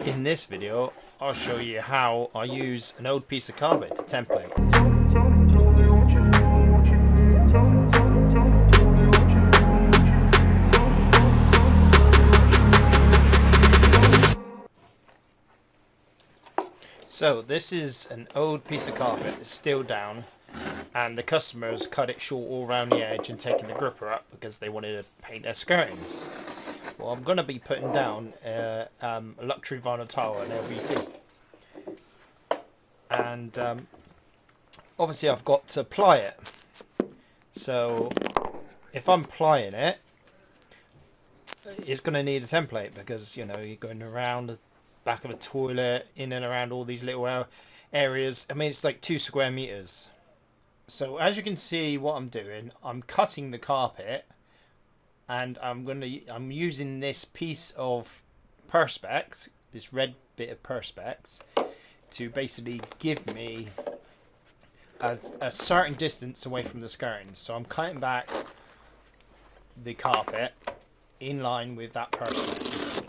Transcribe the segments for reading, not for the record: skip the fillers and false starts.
In this video, I'll show you how I use an old piece of carpet to template. So this is an old piece of carpet that's still down, and the customers cut it short all around the edge and taken the gripper up because they wanted to paint their skirtings. Well, I'm going to be putting down a luxury vinyl tile and LVT. And obviously I've got to ply it. So if I'm plying it, it's going to need a template because, you know, you're going around the back of a toilet, in and around all these little areas. I mean, it's like 2 square meters. So as you can see what I'm doing, I'm cutting the carpet, and I'm using this piece of perspex, this red bit of perspex, to basically give me a certain distance away from the skirtings. So I'm cutting back the carpet in line with that perspex.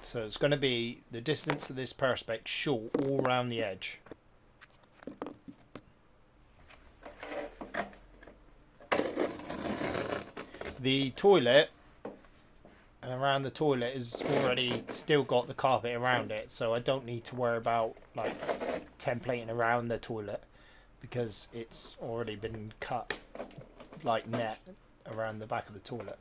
So it's going to be the distance of this perspex short all around the edge. The toilet and around the toilet is already still got the carpet around it, so I don't need to worry about like templating around the toilet because it's already been cut like net around the back of the toilet.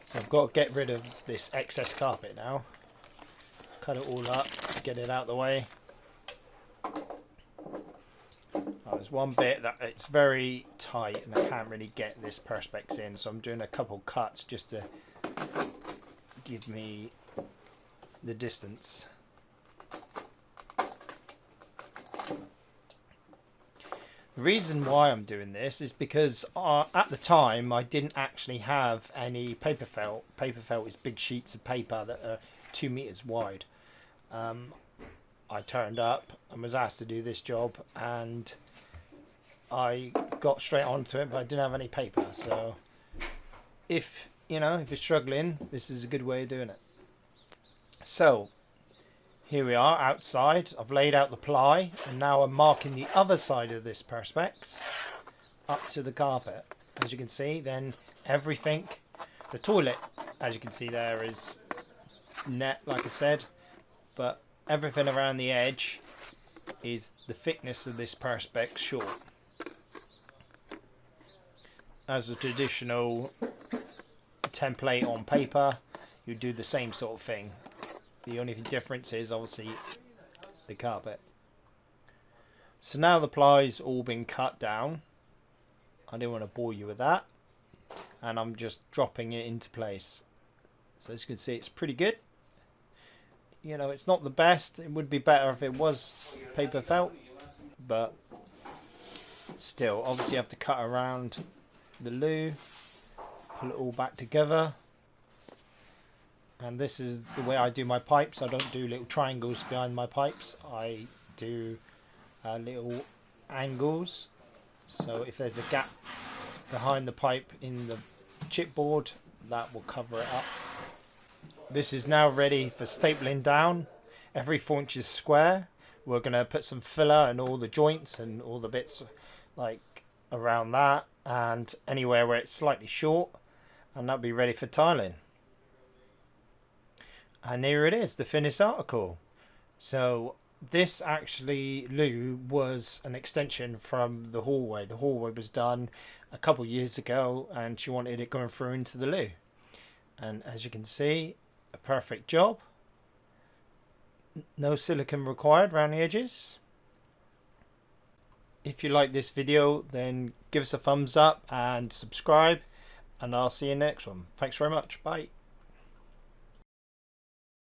So I've got to get rid of this excess carpet now. Cut it all up, get it out of the way. There's one bit that it's very tight and I can't really get this perspex in, so I'm doing a couple cuts just to give me the distance. The reason why I'm doing this is because at the time I didn't actually have any paper felt. Paper felt is big sheets of paper that are 2 meters wide. I turned up and was asked to do this job, and I got straight onto it, but I didn't have any paper. So if you're struggling, this is a good way of doing it. So here we are outside. I've laid out the ply, and now I'm marking the other side of this perspex up to the carpet. As you can see, then everything, the toilet, as you can see there, is net, like I said, but everything around the edge is the thickness of this perspex short. As a traditional template on paper, you do the same sort of thing. The only difference is obviously the carpet. So now the ply's all been cut down. I didn't want to bore you with that, and I'm just dropping it into place. So as you can see, it's pretty good. You know, it's not the best. It would be better if it was paper felt, but still, obviously you have to cut around the loo, pull it all back together. And this is the way I do my pipes. I don't do little triangles behind my pipes. I do little angles. So if there's a gap behind the pipe in the chipboard, that will cover it up. This is now ready for stapling down. Every 4 inches square. We're going to put some filler in all the joints and all the bits like around that, and anywhere where it's slightly short, and that'll be ready for tiling. And here it is, the finished article. So this actually loo was an extension from the hallway. The hallway was done a couple years ago, and she wanted it going through into the loo. And as you can see, a perfect job. No silicone required around the edges. If you like this video, then give us a thumbs up and subscribe, and I'll see you next one. Thanks very much. Bye.